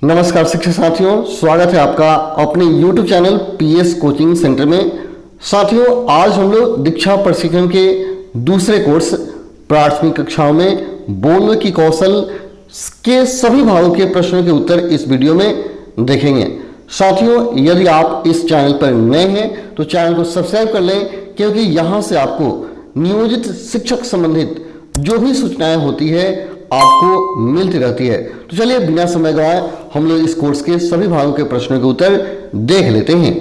नमस्कार शिक्षक साथियों, स्वागत है आपका अपने YouTube channel PS coaching centre में। साथियों, आज हम लोग दीक्षा प्रशिक्षण के दूसरे कोर्स प्राथमिक कक्षाओं में बोलने की कौशल के सभी भागों के प्रश्नों के उत्तर इस वीडियो में देखेंगे। साथियों, यदि आप इस चैनल पर नए हैं तो चैनल को सब्सक्राइब कर लें, क्योंकि यहाँ से आपको नियोजित शिक्षक संबंधित जो भी सूचनाएं होती है आपको मिलती रहती है। तो चलिए बिना समय गवाए हम लोग इस कोर्स के सभी भागों के प्रश्नों के उत्तर देख लेते हैं।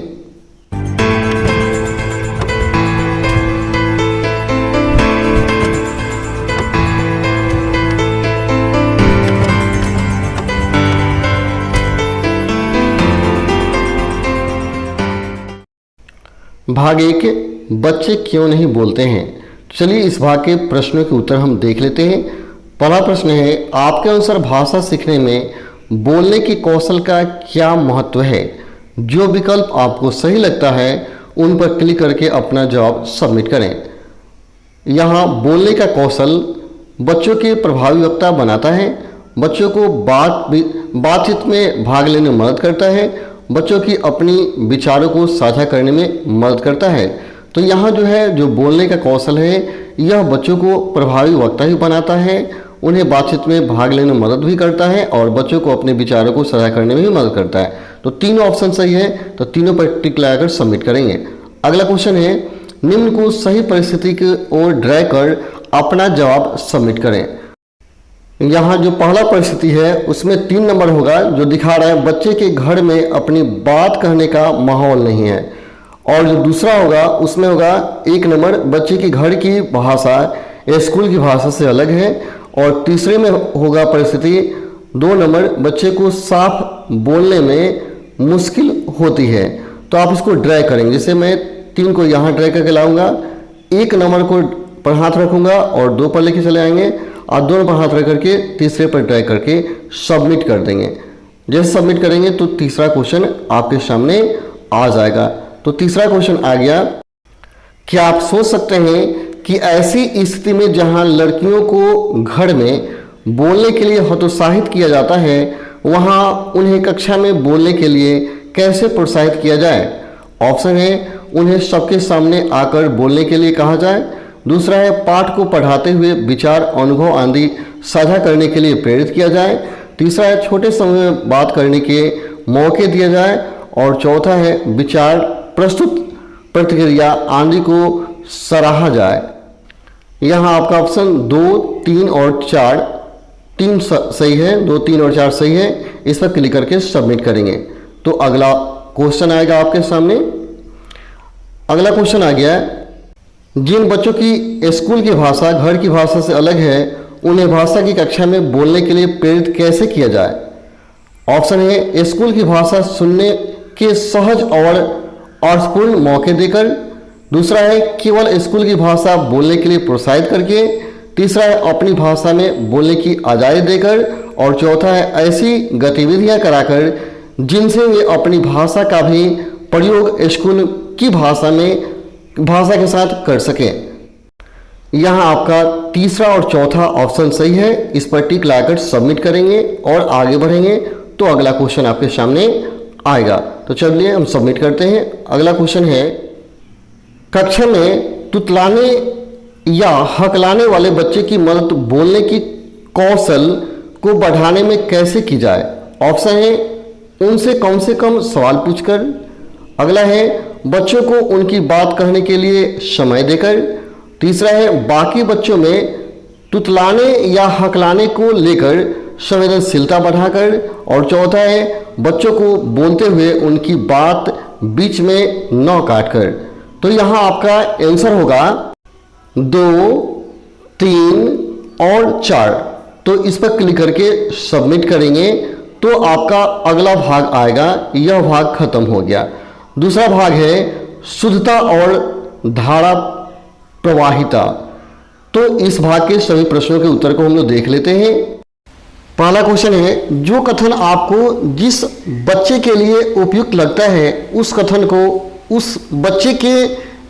भाग 1, बच्चे क्यों नहीं बोलते हैं। चलिए इस भाग के प्रश्नों के उत्तर हम देख लेते हैं। पहला प्रश्न है, आपके अनुसार भाषा सीखने में बोलने की कौशल का क्या महत्व है। जो विकल्प आपको सही लगता है उन पर क्लिक करके अपना जवाब सबमिट करें। यहाँ बोलने का कौशल बच्चों के प्रभावी वक्ता बनाता है, बच्चों को बातचीत में भाग लेने में मदद करता है, बच्चों की अपनी विचारों को साझा करने में मदद करता है। तो यहाँ जो बोलने का कौशल है यह बच्चों को प्रभावी वक्ता भी बनाता है, उन्हें बातचीत में भाग लेने में मदद भी करता है और बच्चों को अपने विचारों को साझा करने में भी मदद करता है। तो तीनों ऑप्शन सही है, तो तीनों पर टिक लगाकर सबमिट करेंगे। अगला क्वेश्चन है, निम्न को सही परिस्थिति की ओर ड्रैग कर अपना जवाब सबमिट करें। यहाँ जो पहला परिस्थिति है उसमें 3 नंबर होगा, जो दिखा रहा है बच्चे के घर में अपनी बात कहने का माहौल नहीं है। और जो दूसरा होगा उसमें होगा 1 नंबर, बच्चे के घर की भाषा स्कूल की भाषा से अलग है। और तीसरे में होगा परिस्थिति 2 नंबर, बच्चे को साफ बोलने में मुश्किल होती है। तो आप इसको ड्रैग करेंगे, जैसे मैं 3 को यहाँ ड्रैग करके लाऊंगा, 1 नंबर को पर हाथ रखूंगा और 2 पर लेके चले आएंगे और दोनों पर हाथ रख करके तीसरे पर ड्रैग करके सबमिट कर देंगे। जैसे सबमिट करेंगे तो तीसरा क्वेश्चन आपके सामने आ जाएगा। तो तीसरा क्वेश्चन आ गया, क्या आप सोच सकते हैं कि ऐसी स्थिति में जहां लड़कियों को घर में बोलने के लिए हतोत्साहित किया जाता है, वहां उन्हें कक्षा में बोलने के लिए कैसे प्रोत्साहित किया जाए। ऑप्शन है, उन्हें सबके सामने आकर बोलने के लिए कहा जाए। दूसरा है, पाठ को पढ़ाते हुए विचार अनुभव आदि साझा करने के लिए प्रेरित किया जाए। तीसरा है, छोटे समूह में बात करने के मौके दिए जाए। और चौथा है, विचार प्रस्तुत प्रतिक्रिया आदि को सराहा जाए। यहाँ आपका ऑप्शन 2, 3 और 4, 3 सही है, 2, 3 और 4 सही है। इस पर क्लिक करके सबमिट करेंगे। तो अगला क्वेश्चन आएगा आपके सामने। अगला क्वेश्चन आ गया, जिन बच्चों की स्कूल की भाषा घर की भाषा से अलग है उन्हें भाषा की कक्षा में बोलने के लिए प्रेरित कैसे किया जाए। ऑप्शन है, स्कूल की भाषा सुनने के सहज और अर्थपूर्ण मौके देकर। दूसरा है, केवल स्कूल की भाषा बोलने के लिए प्रोत्साहित करके। तीसरा है, अपनी भाषा में बोलने की आज़ादी देकर। और चौथा है, ऐसी गतिविधियां कराकर जिनसे वे अपनी भाषा का भी प्रयोग स्कूल की भाषा के साथ कर सकें। यहाँ आपका तीसरा और चौथा ऑप्शन सही है, इस पर टिक लगाकर सबमिट करेंगे और आगे बढ़ेंगे तो अगला क्वेश्चन आपके सामने आएगा। तो चलिए हम सबमिट करते हैं। अगला क्वेश्चन है, कक्षा में तुतलाने या हकलाने वाले बच्चे की मदद बोलने की कौशल को बढ़ाने में कैसे की जाए। ऑप्शन है, उनसे कम सवाल पूछकर। अगला है, बच्चों को उनकी बात कहने के लिए समय देकर। तीसरा है, बाकी बच्चों में तुतलाने या हकलाने को लेकर संवेदनशीलता बढ़ाकर। और चौथा है, बच्चों को बोलते हुए उनकी बात बीच में न काटकर। तो यहाँ आपका आंसर होगा 2, 3 और 4। तो इस पर क्लिक करके सबमिट करेंगे तो आपका अगला भाग आएगा। यह भाग खत्म हो गया। दूसरा भाग है शुद्धता और धारा प्रवाहिता। तो इस भाग के सभी प्रश्नों के उत्तर को हम लोग देख लेते हैं। पहला क्वेश्चन है, जो कथन आपको जिस बच्चे के लिए उपयुक्त लगता है उस कथन को उस बच्चे के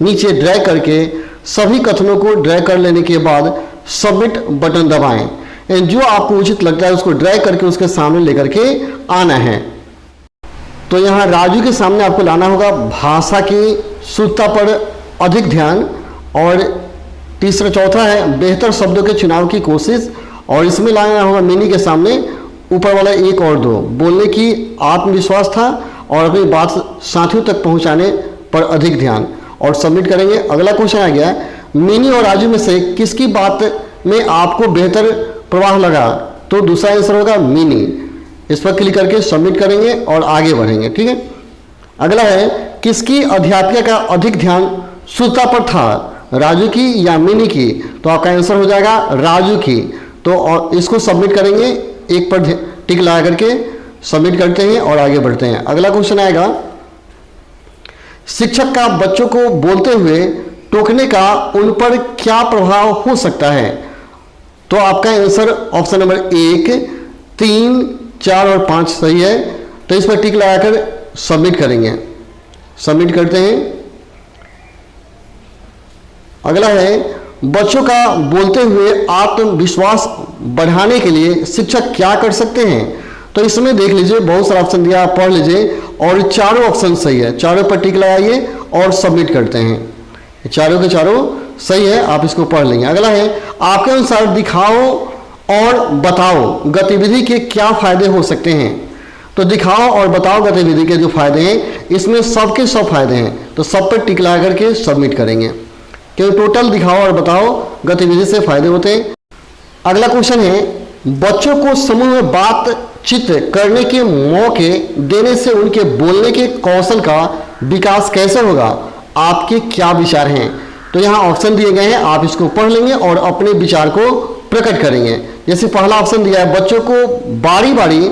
नीचे ड्रैग करके सभी कथनों को ड्रैग कर लेने के बाद सबमिट बटन दबाएं। जो आपको उचित लगता है उसको ड्रैग करके उसके सामने लेकर के आना है। तो यहाँ राजू के सामने आपको लाना होगा भाषा की शुद्धता पर अधिक ध्यान, और तीसरा चौथा है बेहतर शब्दों के चुनाव की कोशिश, और इसमें लाना होगा मिनी के सामने ऊपर वाला 1 और 2 बोलने की आत्मविश्वास था और अपनी बात साथियों तक पहुंचाने पर अधिक ध्यान, और सबमिट करेंगे। अगला क्वेश्चन आ गया, मिनी और राजू में से किसकी बात में आपको बेहतर प्रवाह लगा? तो दूसरा आंसर होगा मिनी। इस पर क्लिक करके सबमिट करेंगे और आगे बढ़ेंगे। ठीक है, अगला है किसकी अध्यापिका का अधिक ध्यान शुद्धता पर था, राजू की या मिनी की? तो आपका आंसर हो जाएगा राजू की। तो और इसको सबमिट करेंगे, एक पर टिक लगा करके सबमिट करते हैं और आगे बढ़ते हैं। अगला क्वेश्चन आएगा, शिक्षक का बच्चों को बोलते हुए टोकने का उन पर क्या प्रभाव हो सकता है? तो आपका आंसर ऑप्शन नंबर 1, 3, 4 और 5 सही है। तो इस पर टिक लगाकर सबमिट करेंगे, सबमिट करते हैं। अगला है बच्चों का बोलते हुए आत्मविश्वास बढ़ाने के लिए शिक्षक क्या कर सकते हैं? तो इसमें देख लीजिए बहुत सारा ऑप्शन दिया, आप पढ़ लीजिए और चारों ऑप्शन सही है। चारों पर टिक लगाइए और सबमिट करते हैं। चारों के चारों सही है, आप इसको पढ़ लेंगे। अगला है आपके अनुसार दिखाओ और बताओ गतिविधि के क्या फायदे हो सकते हैं? तो दिखाओ और बताओ गतिविधि के जो फायदे हैं इसमें सबके सब फायदे हैं, तो सब पर टिक लगा करके सबमिट करेंगे, क्योंकि टोटल दिखाओ और बताओ गतिविधि से फायदे होते हैं। अगला क्वेश्चन है बच्चों को समूह में बातचीत करने के मौके देने से उनके बोलने के कौशल का विकास कैसे होगा? आपके क्या विचार हैं? तो यहाँ ऑप्शन दिए गए हैं, आप इसको पढ़ लेंगे और अपने विचार को प्रकट करेंगे। जैसे पहला ऑप्शन दिया है बच्चों को बारी बारी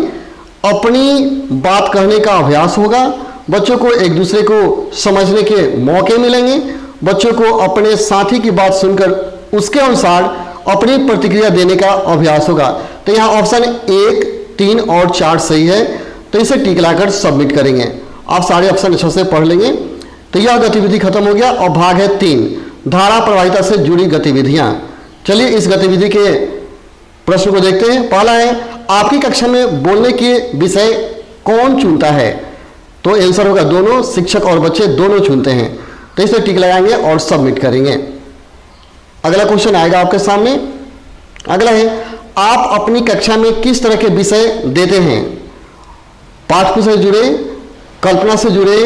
अपनी बात कहने का अभ्यास होगा, बच्चों को एक दूसरे को समझने के मौके मिलेंगे, बच्चों को अपने साथी की बात सुनकर उसके अनुसार अपनी प्रतिक्रिया देने का अभ्यास होगा। तो यहाँ ऑप्शन 1, 3 और 4 सही है, तो इसे टिक लाकर सबमिट करेंगे। आप सारे ऑप्शन अच्छे से पढ़ लेंगे। तो यह गतिविधि खत्म हो गया और भाग है 3, धारा प्रवाहिता से जुड़ी गतिविधियां। चलिए इस गतिविधि के प्रश्न को देखते हैं। पहला है आपकी कक्षा में बोलने के विषय कौन चुनता है? तो आंसर होगा दोनों, शिक्षक और बच्चे दोनों चुनते हैं। तो इस पर टिक लगाएंगे और सबमिट करेंगे। अगला क्वेश्चन आएगा आपके सामने। अगला है आप अपनी कक्षा में किस तरह के विषय देते हैं? पाठ्य से जुड़े, कल्पना से जुड़े,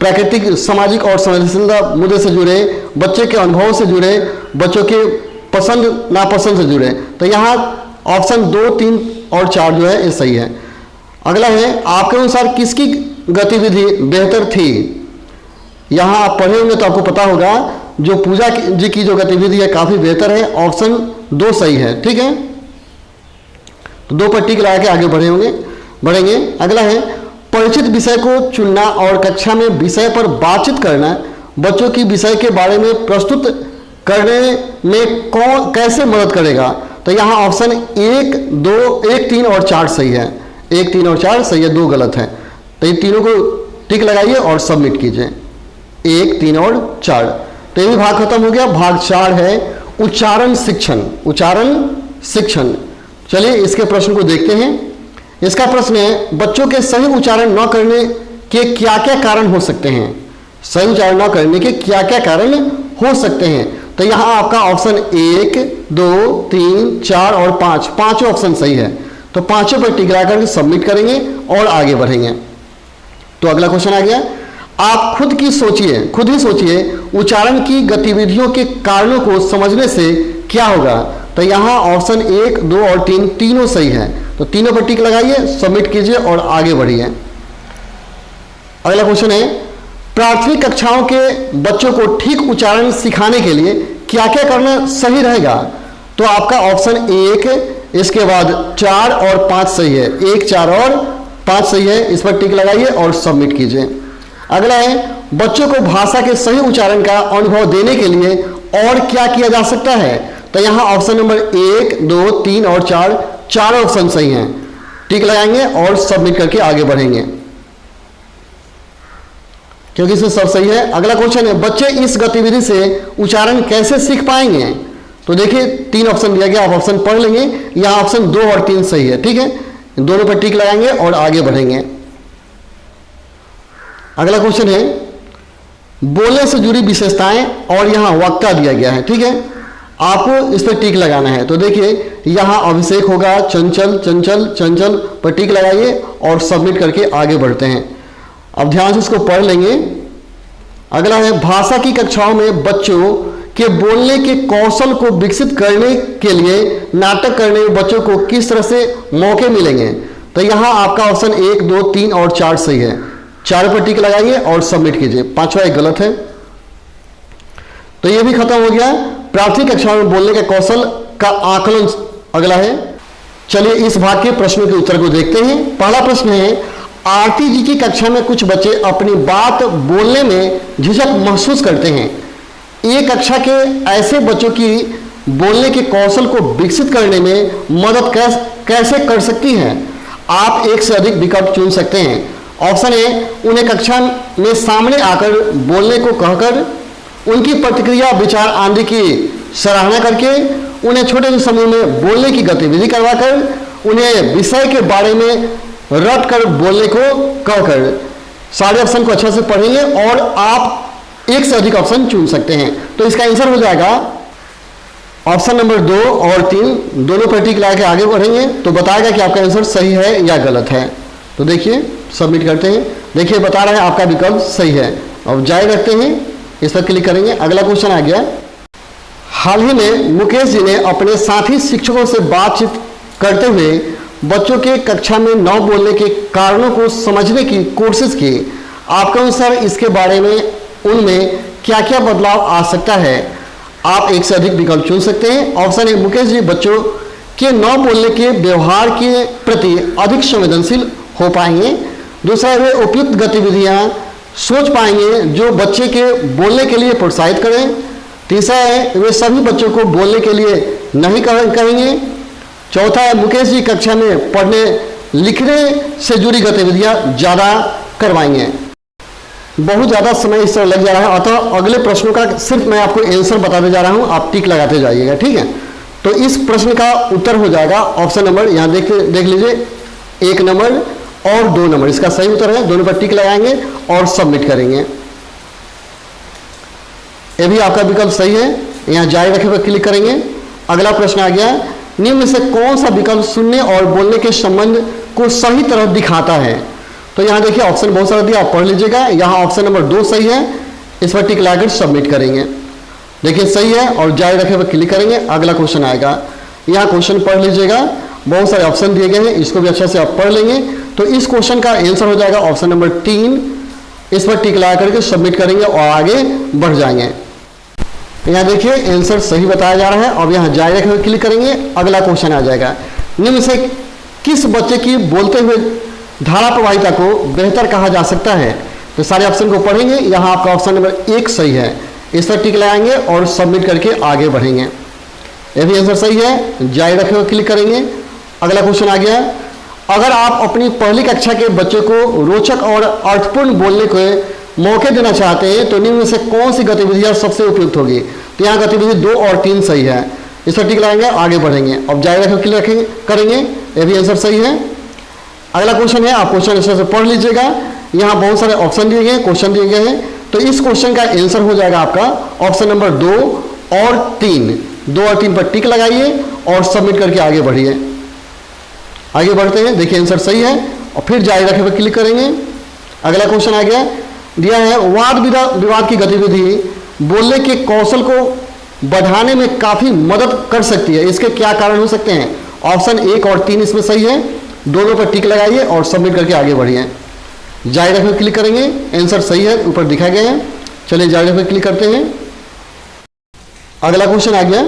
प्राकृतिक सामाजिक और संवेदनशीलता मुद्दे से जुड़े, बच्चे के अनुभव से जुड़े, बच्चों के पसंद नापसंद से जुड़े। तो यहाँ ऑप्शन 2, 3 और 4 जो है ये सही है। अगला है आपके अनुसार किसकी गतिविधि बेहतर थी? यहाँ आप पढ़े होंगे तो आपको पता होगा जो पूजा जी की जो गतिविधि है काफी बेहतर है, ऑप्शन 2 सही है। ठीक है, तो 2 पर टिक लगा के आगे बढ़ेंगे। अगला है परिचित विषय को चुनना और कक्षा में विषय पर बातचीत करना बच्चों की विषय के बारे में प्रस्तुत करने में कैसे मदद करेगा? तो यहाँ ऑप्शन 1, 3 और 4 सही है। 1, 3 और 4 सही है, 2 गलत है। तो ये तीनों को टिक लगाइए और सबमिट कीजिए, 1, 3 और 4। तो ये भी भाग खत्म हो गया। भाग 4 है उच्चारण शिक्षण। उच्चारण शिक्षण, चलिए इसके प्रश्न को देखते हैं। इसका प्रश्न है बच्चों के सही उच्चारण न करने के क्या क्या कारण हो सकते हैं? सही उच्चारण न करने के क्या क्या कारण हो सकते हैं? तो यहाँ आपका ऑप्शन 1, 2, 3, 4 और 5, पांचों ऑप्शन सही है। तो पांचों पर टिक लगाकर सबमिट करेंगे और आगे बढ़ेंगे। तो अगला क्वेश्चन आ गया, आप खुद ही सोचिए उच्चारण की गतिविधियों के कारणों को समझने से क्या होगा? तो यहाँ ऑप्शन 1, 2 और 3 तीनों सही है। तो तीनों पर टिक लगाइए, सबमिट कीजिए और आगे बढ़िए। अगला क्वेश्चन है प्राथमिक कक्षाओं के बच्चों को ठीक उच्चारण सिखाने के लिए क्या क्या करना सही रहेगा? तो आपका ऑप्शन 1, इसके बाद 4 और 5 सही है। 1, 4 और 5 सही है, इस पर टिक लगाइए और सबमिट कीजिए। अगला है बच्चों को भाषा के सही उच्चारण का अनुभव देने के लिए और क्या किया जा सकता है? तो यहाँ ऑप्शन नंबर 1, 2, 3 और 4 चारों ऑप्शन सही हैं। टिक लगाएंगे और सबमिट करके आगे बढ़ेंगे क्योंकि इसमें सब सही है। अगला क्वेश्चन है बच्चे इस गतिविधि से उच्चारण कैसे सीख पाएंगे? तो देखिए 3 ऑप्शन दिया गया, आप ऑप्शन पढ़ लेंगे। यहाँ ऑप्शन 2 और 3 सही है, ठीक है। दोनों पर टिक लगाएंगे और आगे बढ़ेंगे। अगला क्वेश्चन है बोलने से जुड़ी विशेषताएं और यहाँ वक्ता दिया गया है, ठीक है। आपको इस पर टिक लगाना है। तो देखिए यहाँ अभिषेक होगा, चंचल चंचल चंचल पर टिक लगाइए और सबमिट करके आगे बढ़ते हैं। अब ध्यान से इसको पढ़ लेंगे। अगला है भाषा की कक्षाओं में बच्चों के बोलने के कौशल को विकसित करने के लिए नाटक करने में बच्चों को किस तरह से मौके मिलेंगे। तो यहाँ आपका ऑप्शन 1, 2, 3 और 4 सही है। 4 पर टिक लगाइए और सबमिट कीजिए। 5वां एक गलत है। तो ये भी खत्म हो गया। प्राथमिक कक्षा में बोलने के कौशल का आकलन अगला है। चलिए इस भाग के प्रश्नों के उत्तर को देखते हैं। पहला प्रश्न है आरती जी की कक्षा में कुछ बच्चे अपनी बात बोलने में झिझक महसूस करते हैं। ये कक्षा के ऐसे बच्चों की बोलने के कौशल को विकसित करने में मदद कैसे कर सकती है। आप एक से अधिक विकल्प चुन सकते हैं। ऑप्शन ए, उन्हें कक्षा में सामने आकर बोलने को कहकर, उनकी प्रतिक्रिया विचार आंधी की सराहना करके, उन्हें छोटे से समूह में बोलने की गतिविधि करवाकर, उन्हें विषय के बारे में रट कर बोलने को कहकर। सारे ऑप्शन को अच्छे से पढ़ेंगे और आप एक से अधिक ऑप्शन चुन सकते हैं। तो इसका आंसर हो जाएगा ऑप्शन नंबर 2 और 3, दोनों पर टिक लगा के आगे बढ़ेंगे तो बताएगा कि आपका आंसर सही है या गलत है। तो देखिए सबमिट करते हैं। देखिए बता रहा है आपका विकल्प सही है। अब जारी रखते हैं, इस पर क्लिक करेंगे। अगला क्वेश्चन आ गया। हाल ही में मुकेश जी ने अपने साथी शिक्षकों से बातचीत करते हुए बच्चों के कक्षा में न बोलने के कारणों को समझने की कोशिश की। आपके अनुसार इसके बारे में उनमें क्या क्या बदलाव आ सकता है। आप एक से अधिक विकल्प चुन सकते हैं। ऑप्शन ए, मुकेश जी बच्चों के न बोलने के व्यवहार के प्रति अधिक संवेदनशील हो पाएंगे। दूसरा, वे उपयुक्त गतिविधियां सोच पाएंगे जो बच्चे के बोलने के लिए प्रोत्साहित करें। तीसरा है, वे सभी बच्चों को बोलने के लिए नहीं कहेंगे। चौथा है, मुकेश जी कक्षा में पढ़ने लिखने से जुड़ी गतिविधियां ज़्यादा करवाएंगे। बहुत ज़्यादा समय इस तरह लग जा रहा है, अतः अगले प्रश्नों का सिर्फ मैं आपको आंसर बताते जा रहा हूं, आप टिक लगाते जाइएगा, ठीक है। तो इस प्रश्न का उत्तर हो जाएगा ऑप्शन नंबर, यहाँ देख लीजिए 1 नंबर और 2 नंबर इसका सही उत्तर है। दोनों पर टिक लगाएंगे और सबमिट करेंगे। ये भी आपका विकल्प सही है। यहाँ जारी रखे पर क्लिक करेंगे। अगला प्रश्न आ गया, निम्न में से कौन सा विकल्प सुनने और बोलने के संबंध को सही तरह दिखाता है। तो यहाँ देखिए ऑप्शन बहुत सारा दिया, आप पढ़ लीजिएगा। यहाँ ऑप्शन नंबर 2 सही है, इस पर टिक लगाकर सबमिट करेंगे। देखिए सही है और जारी रखे पर क्लिक करेंगे। अगला क्वेश्चन आएगा, यहाँ क्वेश्चन पढ़ लीजिएगा, बहुत सारे ऑप्शन दिए गए हैं, इसको भी अच्छे से आप पढ़ लेंगे। तो इस क्वेश्चन का आंसर हो जाएगा ऑप्शन नंबर 3, इस पर टिक लगा करके सबमिट करेंगे और आगे बढ़ जाएंगे। यहाँ देखिए आंसर सही बताया जा रहा है। अब यहाँ जारी रखे हुए क्लिक करेंगे। अगला क्वेश्चन आ जाएगा, निम्न से किस बच्चे की बोलते हुए धारा प्रवाहिता को बेहतर कहा जा सकता है। तो सारे ऑप्शन को पढ़ेंगे। यहाँ आपका ऑप्शन नंबर 1 सही है, इस पर टिक लगाएंगे और सबमिट करके आगे बढ़ेंगे। यह भी आंसर सही है, जारी रखे हुए क्लिक करेंगे। अगला क्वेश्चन आ गया, अगर आप अपनी पहली कक्षा के बच्चों को रोचक और अर्थपूर्ण बोलने के मौके देना चाहते हैं तो निम्न में से कौन सी गतिविधियां सबसे उपयुक्त होगी। तो यहाँ गतिविधि 2 और 3 सही है, इस पर टिक लगाएंगे आगे बढ़ेंगे। अब जारी रखे क्लिक करेंगे, यह भी आंसर सही है। अगला क्वेश्चन है, आप क्वेश्चन अच्छे से पढ़ लीजिएगा। यहाँ बहुत सारे ऑप्शन दिए गए, क्वेश्चन दिए गए हैं। तो इस क्वेश्चन का आंसर हो जाएगा आपका ऑप्शन नंबर 2 और 3। 2 और 3 पर टिक लगाइए और सबमिट करके आगे बढ़िए। आगे बढ़ते हैं, देखिए आंसर सही है और फिर जारी रखे पर क्लिक करेंगे। अगला क्वेश्चन आ गया, दिया है वाद विवाद की गतिविधि बोलने के कौशल को बढ़ाने में काफी मदद कर सकती है। इसके क्या कारण हो सकते हैं। ऑप्शन 1 और 3 इसमें सही है। दोनों पर टिक लगाइए और सबमिट करके आगे बढ़िए। जारी रखे क्लिक करेंगे, आंसर सही है, ऊपर दिखाए गए हैं। चलिए जारी रखे क्लिक करते हैं। अगला क्वेश्चन आ गया,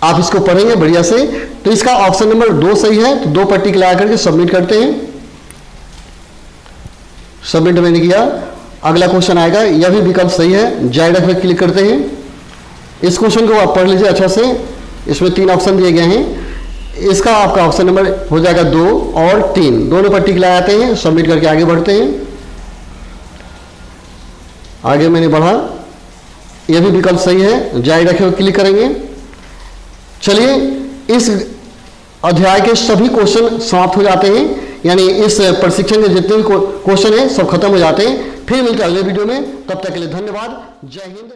आप इसको पढ़ेंगे बढ़िया से। तो इसका ऑप्शन नंबर 2 सही है, तो 2 पर टिक लगा करके सबमिट करते हैं। सबमिट मैंने किया। अगला क्वेश्चन आएगा, यह भी विकल्प सही है, जारी रखे क्लिक करते हैं। इस क्वेश्चन को आप पढ़ लीजिए अच्छा से, इसमें 3 ऑप्शन दिए गए हैं। इसका आपका ऑप्शन नंबर हो जाएगा 2 और 3, दोनों पर टिक लगाते हैं, सबमिट करके आगे बढ़ते हैं। आगे मैंने बढ़ा, यह भी विकल्प सही है, जारी रखे हुए क्लिक करेंगे। चलिए, इस अध्याय के सभी क्वेश्चन समाप्त हो जाते हैं, यानी इस प्रशिक्षण के जितने भी क्वेश्चन हैं सब खत्म हो जाते हैं। फिर मिलते हैं अगले वीडियो में, तब तक के लिए धन्यवाद। जय हिंद।